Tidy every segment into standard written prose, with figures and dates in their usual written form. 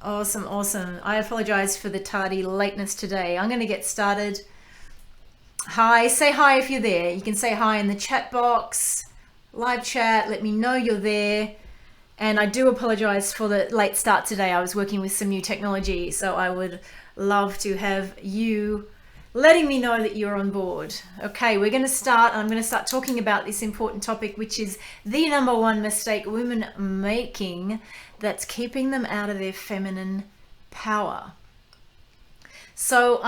Awesome, awesome. I apologize for the tardy lateness today. I'm going to get started. Hi, say hi if you're there. You can say hi in the chat box, live chat, let me know you're there. And I do apologize for the late start today. I was working with some new technology, so I would love to have you letting me know that you're on board. Okay, we're going to start. I'm going to start talking about this important topic, which is the number one mistake women making that's keeping them out of their feminine power. So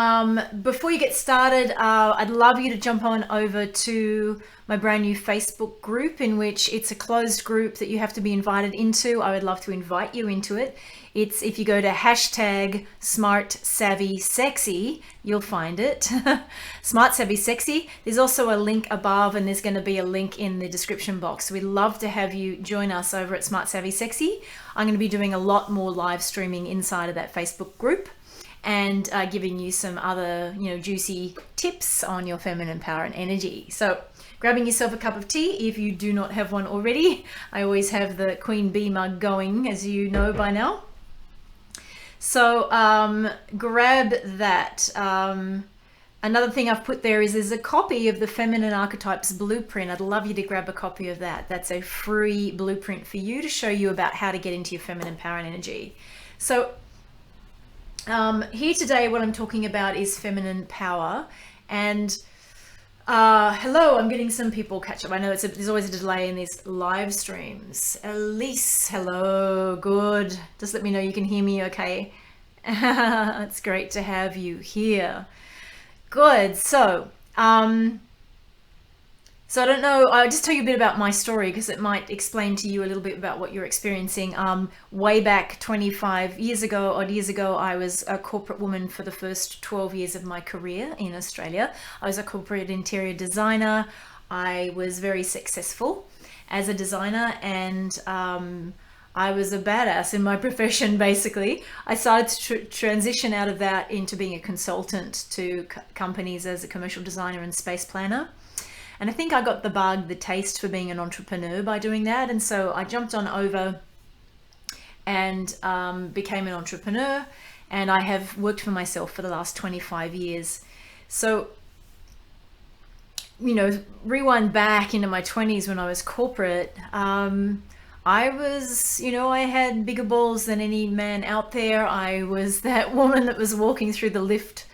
before you get started, I'd love you to jump on over to my brand new Facebook group, in which it's a closed group that you have to be invited into. I would love to invite you into it. It's if you go to hashtag Smart Savvy Sexy, you'll find it. Smart Savvy Sexy. There's also a link above, and there's going to be a link in the description box. We'd love to have you join us over at Smart Savvy Sexy. I'm going to be doing a lot more live streaming inside of that Facebook group, and giving you some other, juicy tips on your feminine power and energy. So grabbing yourself a cup of tea if you do not have one already. I always have the Queen Bee mug going, as you know by now. So grab that. Another thing I've put there is there's a copy of the Feminine Archetypes blueprint. I'd love you to grab a copy of that. That's a free blueprint for you to show you about how to get into your feminine power and energy. So here today, what I'm talking about is feminine power. And hello, I'm getting some people catch up. I know there's always a delay in these live streams. Elise, hello, good. Just let me know you can hear me okay. It's great to have you here. Good. So I don't know, I'll just tell you a bit about my story because it might explain to you a little bit about what you're experiencing. Way back 25 years ago, odd years ago, I was a corporate woman for the first 12 years of my career in Australia. I was a corporate interior designer. I was very successful as a designer, and I was a badass in my profession, basically. I started to transition out of that into being a consultant to companies as a commercial designer and space planner. And I think I got the taste for being an entrepreneur by doing that. And so I jumped on over and became an entrepreneur. And I have worked for myself for the last 25 years. So, rewind back into my 20s when I was corporate, I was, I had bigger balls than any man out there. I was that woman that was walking through the lift,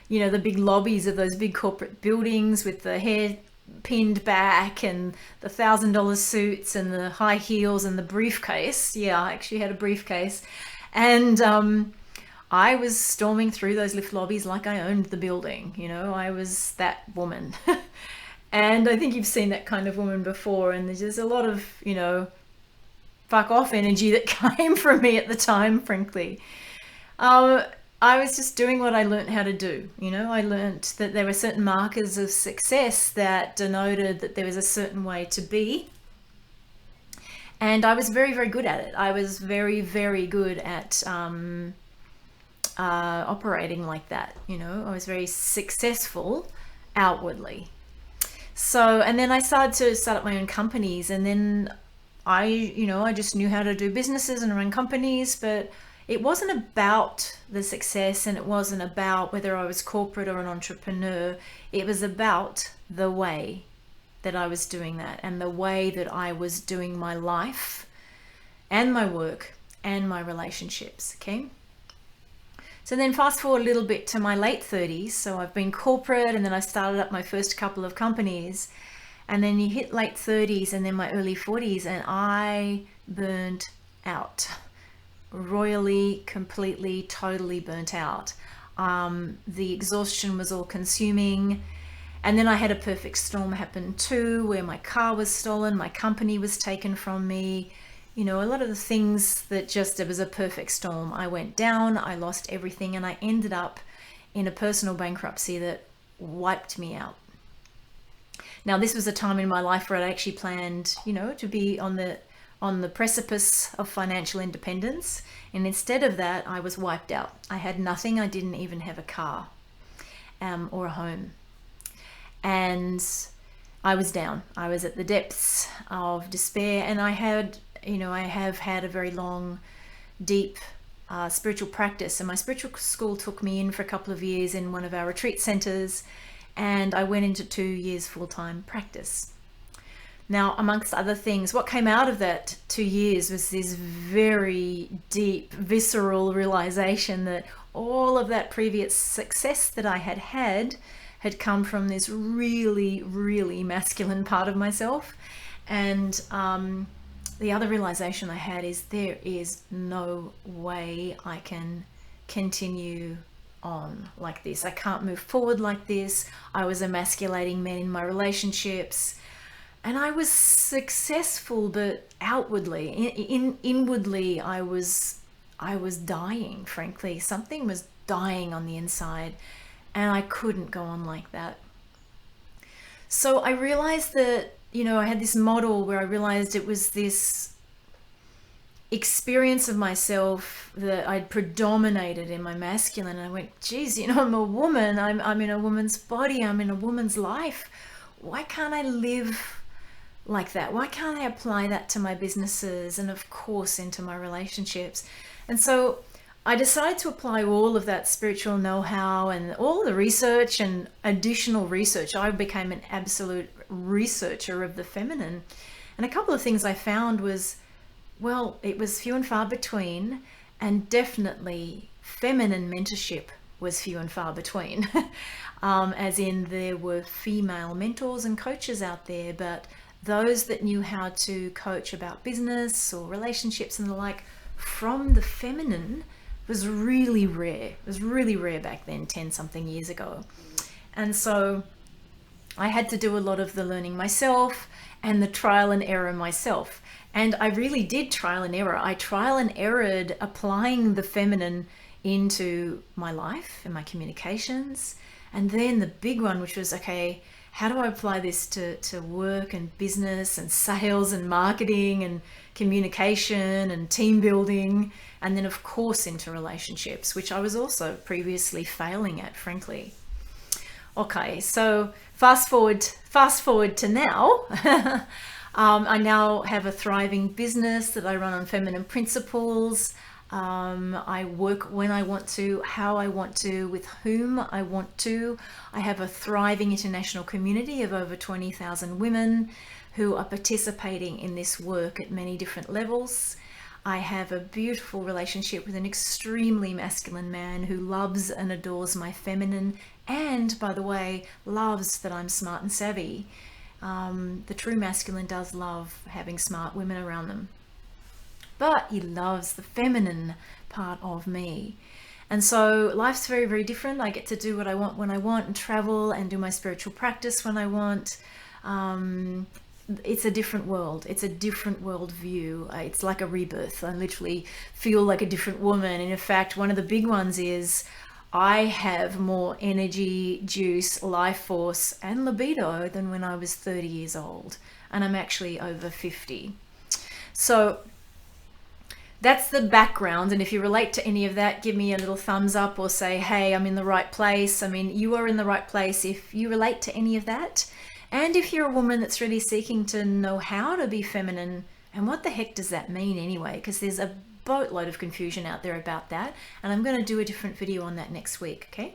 the big lobbies of those big corporate buildings with the hair pinned back and the $1,000 suits and the high heels and the briefcase. Yeah, I actually had a briefcase. And I was storming through those lift lobbies like I owned the building. I was that woman. And I think you've seen that kind of woman before. And there's a lot of, fuck off energy that came from me at the time, frankly. I was just doing what I learned how to do. I learned that there were certain markers of success that denoted that there was a certain way to be. And I was very, very good at it. I was very, very good at operating like that. I was very successful outwardly. So, and then I started to start up my own companies, and then I just knew how to do businesses and run companies, but it wasn't about the success, and it wasn't about whether I was corporate or an entrepreneur. It was about the way that I was doing that, and the way that I was doing my life and my work and my relationships. Okay. So then fast forward a little bit to my late 30s. So I've been corporate, and then I started up my first couple of companies, and then you hit late 30s and then my early 40s, and I burned out. Royally, completely, totally burnt out. The exhaustion was all consuming. And then I had a perfect storm happen too, where my car was stolen, my company was taken from me. A lot of the things that it was a perfect storm. I went down, I lost everything, and I ended up in a personal bankruptcy that wiped me out. Now, this was a time in my life where I actually planned, to be on the precipice of financial independence, and instead of that, I was wiped out. I had nothing. I didn't even have a car or a home, and I was down. I was at the depths of despair, and I have had a very long, deep spiritual practice. And my spiritual school took me in for a couple of years in one of our retreat centers, and I went into 2 years full-time practice. Now, amongst other things, what came out of that 2 years was this very deep, visceral realization that all of that previous success that I had come from this really, really masculine part of myself. And the other realization I had is there is no way I can continue on like this. I can't move forward like this. I was emasculating men in my relationships, and I was successful, but outwardly, inwardly, I was dying, frankly. Something was dying on the inside, and I couldn't go on like that. So I realized that, I had this model where I realized it was this experience of myself that I'd predominated in my masculine. And I went, geez, I'm a woman. I'm in a woman's body. I'm in a woman's life. Why can't I live like that? Why can't I apply that to my businesses and, of course, into my relationships? And so I decided to apply all of that spiritual know-how and all the research and additional research. I became an absolute researcher of the feminine. And a couple of things I found was, well, it was few and far between, and definitely feminine mentorship was few and far between. As in, there were female mentors and coaches out there, but those that knew how to coach about business or relationships and the like from the feminine was really rare. It was really rare back then, 10 something years ago. And so I had to do a lot of the learning myself and the trial and error myself. And I really did trial and error. I trial and errored applying the feminine into my life and my communications. And then the big one, which was, okay, how do I apply this to work and business and sales and marketing and communication and team building? And then, of course, into relationships, which I was also previously failing at, frankly. Okay, so fast forward to now. I now have a thriving business that I run on feminine principles. I work when I want to, how I want to, with whom I want to. I have a thriving international community of over 20,000 women who are participating in this work at many different levels. I have a beautiful relationship with an extremely masculine man who loves and adores my feminine, and, by the way, loves that I'm smart and savvy. The true masculine does love having smart women around them, but he loves the feminine part of me. And so life's very, very different. I get to do what I want when I want and travel and do my spiritual practice when I want. It's a different world. It's a different world view. It's like a rebirth. I literally feel like a different woman. And in fact, one of the big ones is I have more energy, juice, life force, and libido than when I was 30 years old. And I'm actually over 50. So that's the background. And if you relate to any of that, give me a little thumbs up or say, hey, I'm in the right place. I mean, you are in the right place if you relate to any of that. And if you're a woman that's really seeking to know how to be feminine, and what the heck does that mean anyway? Because there's a boatload of confusion out there about that. And I'm going to do a different video on that next week, okay?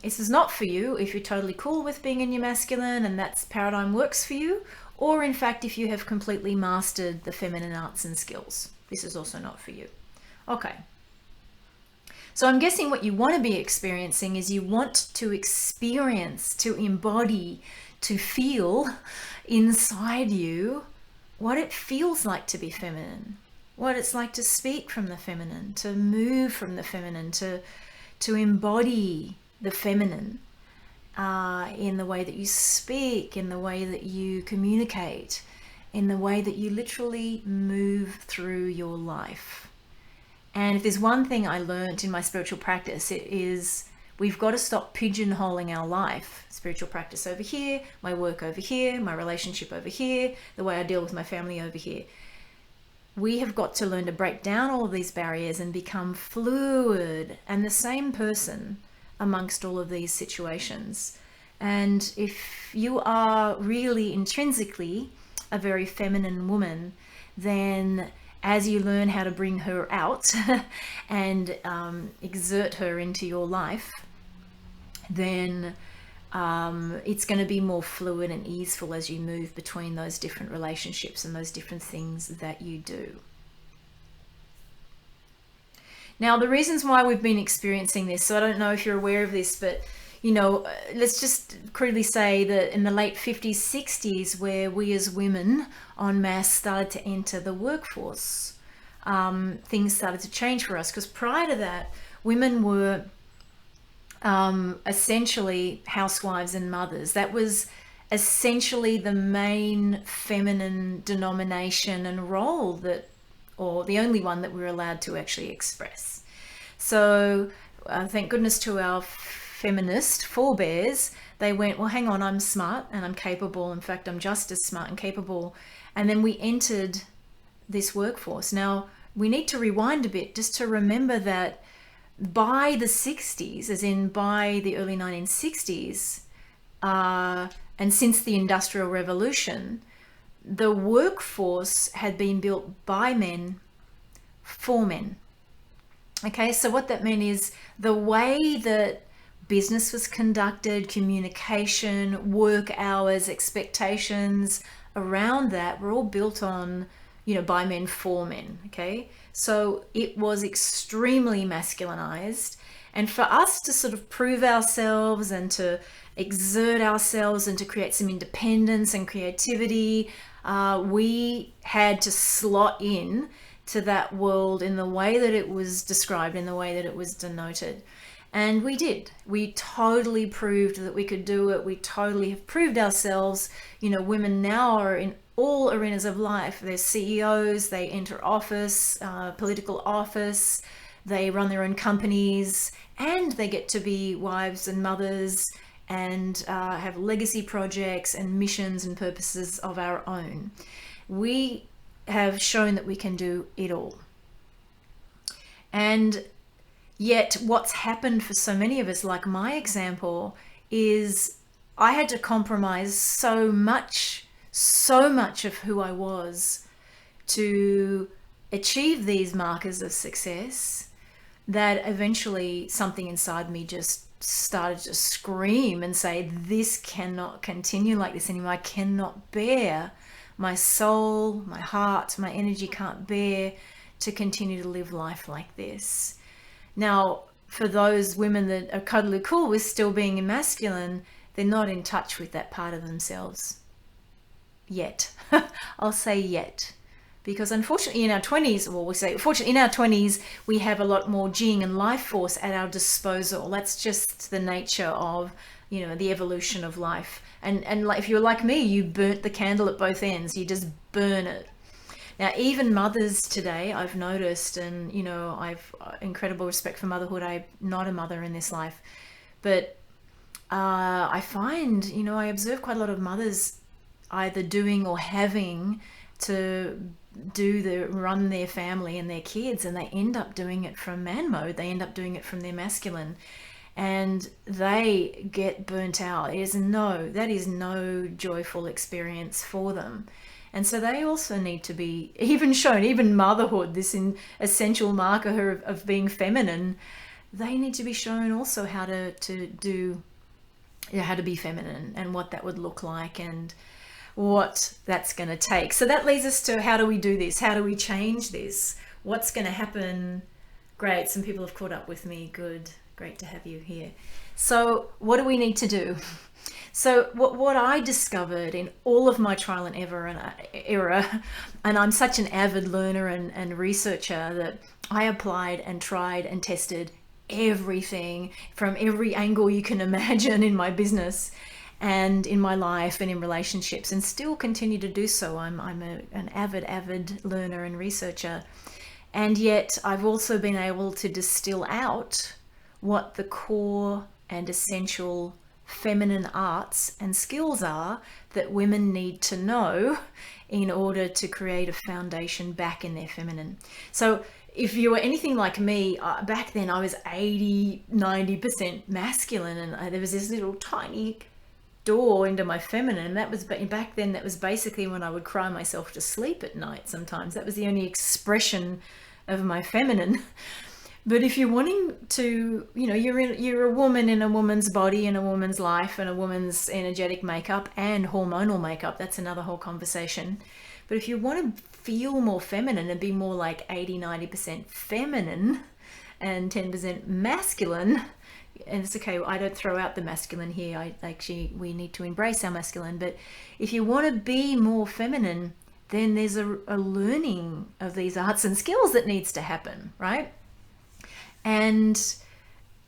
This is not for you if you're totally cool with being in your masculine and that paradigm works for you, or in fact, if you have completely mastered the feminine arts and skills. This is also not for you. Okay. So I'm guessing what you want to be experiencing is you want to experience, to embody, to feel inside you what it feels like to be feminine, what it's like to speak from the feminine, to move from the feminine, to embody the feminine in the way that you speak, in the way that you communicate, in the way that you literally move through your life. And if there's one thing I learned in my spiritual practice, it is we've got to stop pigeonholing our life. Spiritual practice over here, my work over here, my relationship over here, the way I deal with my family over here. We have got to learn to break down all of these barriers and become fluid and the same person amongst all of these situations. And if you are really intrinsically a very feminine woman, then as you learn how to bring her out and exert her into your life, then it's going to be more fluid and easeful as you move between those different relationships and those different things that you do. Now, the reasons why we've been experiencing this, so I don't know if you're aware of this, but let's just crudely say that in the late 50s, 60s, where we as women en masse started to enter the workforce, things started to change for us, because prior to that, women were essentially housewives and mothers. That was essentially the main feminine denomination and role or the only one that we were allowed to actually express. So thank goodness to our feminist forebears, they went, well, hang on, I'm smart and I'm capable. In fact, I'm just as smart and capable. And then we entered this workforce. Now, we need to rewind a bit just to remember that by the 60s, as in by the early 1960s, and since the Industrial Revolution, the workforce had been built by men for men. Okay, so what that meant is the way that business was conducted, communication, work hours, expectations around that were all built on, by men for men. Okay, so it was extremely masculinized. And for us to sort of prove ourselves and to exert ourselves and to create some independence and creativity, we had to slot in to that world in the way that it was described, in the way that it was denoted. And we did. We totally proved that we could do it. We totally have proved ourselves. Women now are in all arenas of life. They're CEOs, they enter office, political office, they run their own companies, and they get to be wives and mothers and have legacy projects and missions and purposes of our own. We have shown that we can do it all. And yet what's happened for so many of us, like my example, is I had to compromise so much of who I was to achieve these markers of success that eventually something inside me just started to scream and say, this cannot continue like this anymore. I cannot bear, my soul, my heart, my energy can't bear to continue to live life like this. Now, for those women that are cuddly cool with still being masculine, they're not in touch with that part of themselves yet. I'll say yet. Because unfortunately in our 20s, fortunately in our 20s, we have a lot more Jing and life force at our disposal. That's just the nature of, the evolution of life. And like, if you're like me, you burnt the candle at both ends. You just burn it. Now, even mothers today, I've noticed, and, I've incredible respect for motherhood. I'm not a mother in this life. But I find, I observe quite a lot of mothers either doing or having to run their family and their kids, and they end up doing it from man mode. They end up doing it from their masculine, and they get burnt out. That is no joyful experience for them. And so they also need to be even shown, even motherhood, this essential marker of being feminine, they need to be shown also how to be feminine and what that would look like and what that's going to take. So that leads us to, how do we do this? How do we change this? What's going to happen? Great, some people have caught up with me. Good, great to have you here. So what do we need to do? So what I discovered in all of my trial and error, and I'm such an avid learner and researcher that I applied and tried and tested everything from every angle you can imagine in my business and in my life and in relationships, and still continue to do so. I'm an avid learner and researcher, and yet I've also been able to distill out what the core and essential feminine arts and skills are that women need to know in order to create a foundation back in their feminine. So if you were anything like me, back then I was 80-90% masculine, and there was this little tiny door into my feminine. That was back then. That was basically when I would cry myself to sleep at night. Sometimes that was the only expression of my feminine. But if you're wanting to, you're a woman in a woman's body, in a woman's life, and a woman's energetic makeup and hormonal makeup. That's another whole conversation. But if you want to feel more feminine and be more like 80-90% feminine and 10% masculine, and it's okay, I don't throw out the masculine here. We need to embrace our masculine. But if you want to be more feminine, then there's a learning of these arts and skills that needs to happen, right? And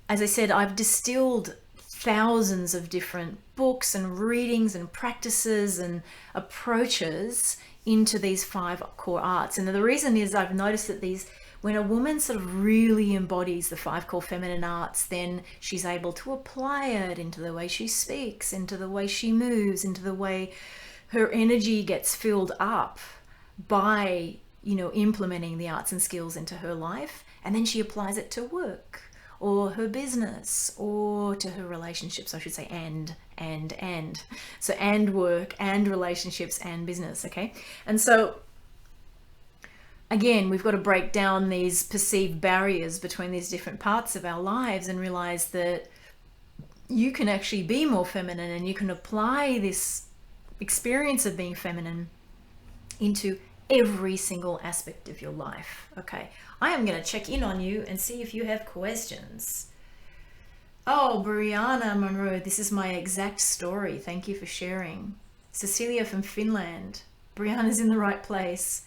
as I said, I've distilled thousands of different books and readings and practices and approaches into these 5 core arts. And the reason is I've noticed that when a woman sort of really embodies the 5 core feminine arts, then she's able to apply it into the way she speaks, into the way she moves, into the way her energy gets filled up by, implementing the arts and skills into her life. And then she applies it to work or her business or to her relationships, I should say, and. So and work and relationships and business, okay? And so, again, we've got to break down these perceived barriers between these different parts of our lives and realize that you can actually be more feminine and you can apply this experience of being feminine into every single aspect of your life. Okay, I am going to check in on you and see if you have questions. Oh, Brianna Monroe, this is my exact story. Thank you for sharing. Cecilia from Finland. Brianna's in the right place.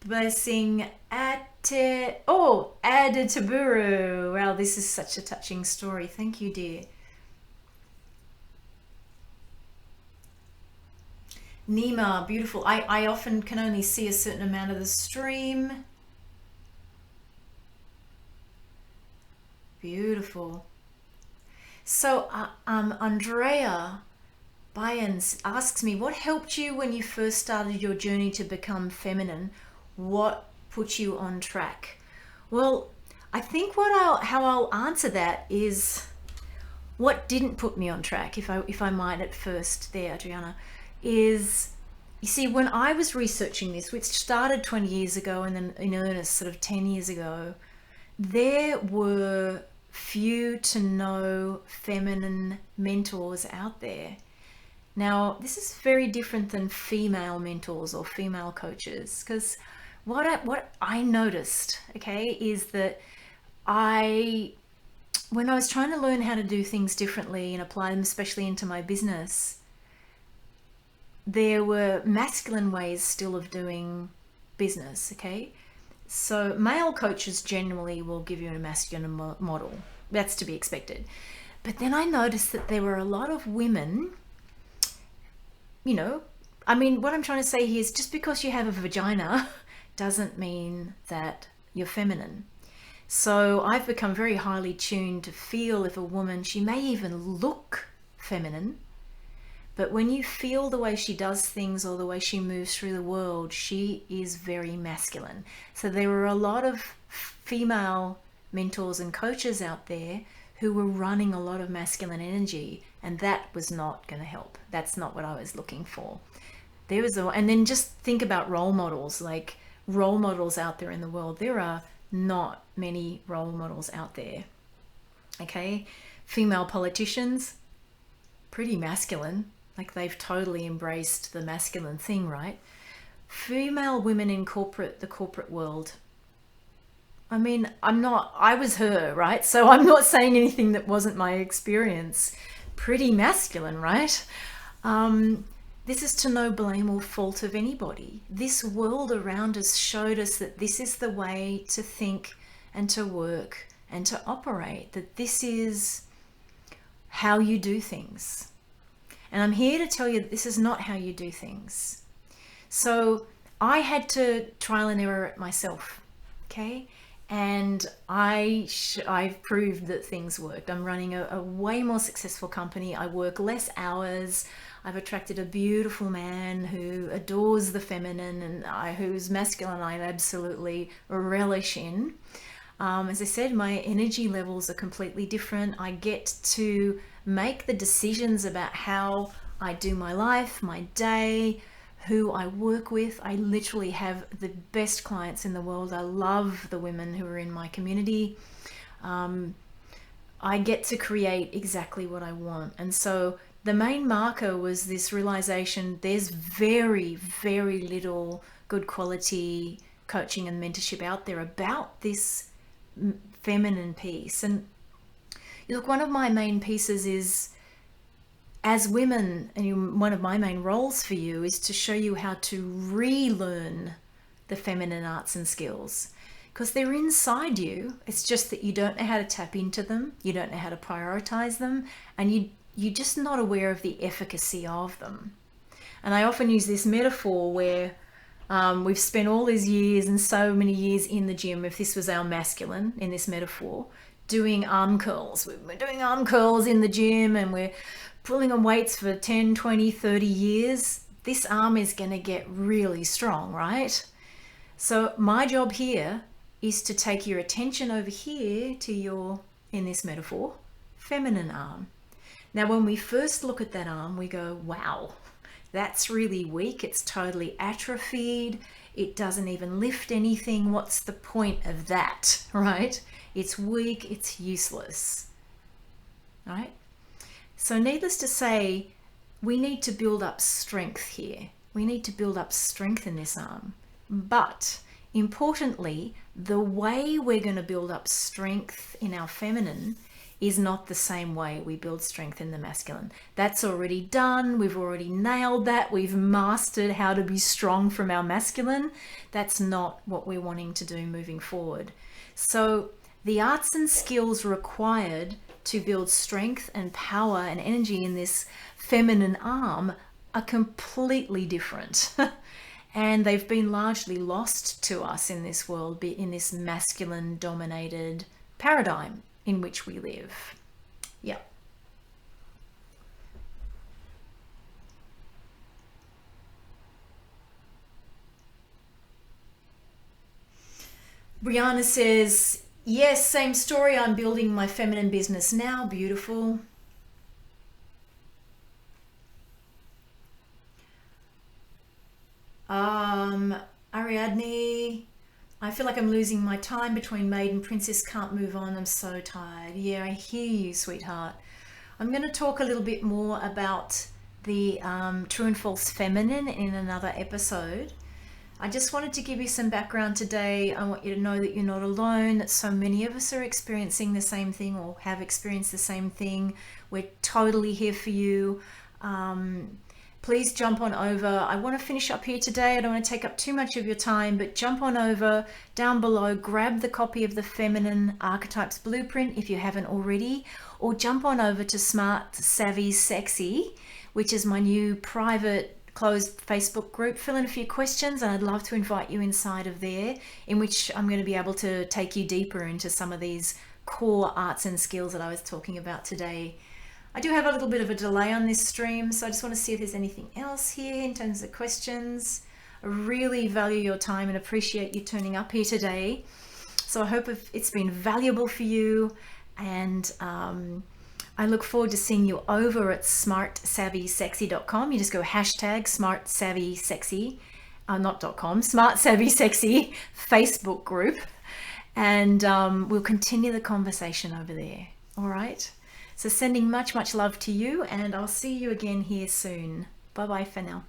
Blessing Ate. Oh, Adetaburu. Wow, this is such a touching story. Thank you, dear. Nima, beautiful. I often can only see a certain amount of the stream. Beautiful. So, Andrea Byans asks me, what helped you when you first started your journey to become feminine? What put you on track? Well, I think how I'll answer that is what didn't put me on track, if I might at first there, Adriana, is, you see, when I was researching this, which started 20 years ago and then in earnest sort of 10 years ago, there were few to no feminine mentors out there. Now, this is very different than female mentors or female coaches, because what I noticed, okay, is that when I was trying to learn how to do things differently and apply them especially into my business, there were masculine ways still of doing business, okay? So male coaches generally will give you a masculine model. That's to be expected. But then I noticed that there were a lot of women, what I'm trying to say here is just because you have a vagina doesn't mean that you're feminine. So I've become very highly tuned to feel if a woman, she may even look feminine, but when you feel the way she does things or the way she moves through the world, she is very masculine. So there were a lot of female mentors and coaches out there who were running a lot of masculine energy, and that was not going to help. That's not what I was looking for. And then just think about role models, like role models out there in the world. There are not many role models out there. Okay, female politicians, pretty masculine. Like they've totally embraced the masculine thing, right? Female women in the corporate world. I was her, right? So I'm not saying anything that wasn't my experience. Pretty masculine, right? This is to no blame or fault of anybody. This world around us showed us that this is the way to think and to work and to operate, that this is how you do things. And I'm here to tell you that this is not how you do things. So I had to trial and error it myself, okay? And I've proved that things worked. I'm running a way more successful company. I work less hours. I've attracted a beautiful man who adores the feminine and whose masculine I absolutely relish in. As I said, my energy levels are completely different. I get to make the decisions about how I do my life, my day, who I work with. I literally have the best clients in the world. I love the women who are in my community. I get to create exactly what I want. And so the main marker was this realization: there's very, very little good quality coaching and mentorship out there about this feminine piece. And look, one of my main pieces is, as women, and one of my main roles for you is to show you how to relearn the feminine arts and skills, because they're inside you. It's just that you don't know how to tap into them, you don't know how to prioritize them, and you're just not aware of the efficacy of them. And I often use this metaphor where we've spent all these years and so many years in the gym, if this was our masculine in this metaphor, doing arm curls. We're doing arm curls in the gym and we're pulling on weights for 10, 20, 30 years. This arm is going to get really strong, right? So my job here is to take your attention over here to your, in this metaphor, feminine arm. Now, when we first look at that arm, we go, wow, that's really weak. It's totally atrophied. It doesn't even lift anything. What's the point of that, right? It's weak, it's useless, right? So needless to say, we need to build up strength here. We need to build up strength in this arm. But importantly, the way we're going to build up strength in our feminine is not the same way we build strength in the masculine. That's already done. We've already nailed that. We've mastered how to be strong from our masculine. That's not what we're wanting to do moving forward. So the arts and skills required to build strength and power and energy in this feminine arm are completely different. And they've been largely lost to us in this world, in this masculine dominated paradigm in which we live. Yeah. Brianna says, yes, same story. I'm building my feminine business now. Beautiful. Ariadne, I feel like I'm losing my time between maid and princess. Can't move on. I'm so tired. Yeah, I hear you, sweetheart. I'm going to talk a little bit more about the true and false feminine in another episode. I just wanted to give you some background today. I want you to know that you're not alone, that so many of us are experiencing the same thing or have experienced the same thing. We're totally here for you. Please jump on over. I want to finish up here today. I don't want to take up too much of your time, but jump on over down below, grab the copy of the Feminine Archetypes Blueprint if you haven't already, or jump on over to Smart, Savvy, Sexy, which is my new private closed Facebook group. Fill in a few questions and I'd love to invite you inside of there, in which I'm going to be able to take you deeper into some of these core arts and skills that I was talking about today. I do have a little bit of a delay on this stream, so I just want to see if there's anything else here in terms of questions. I really value your time and appreciate you turning up here today. So I hope it's been valuable for you, and I look forward to seeing you over at smartsavvysexy.com. You just go hashtag smartsavvysexy, not .com, smartsavvysexy Facebook group, and we'll continue the conversation over there. All right. So sending much, much love to you, and I'll see you again here soon. Bye-bye for now.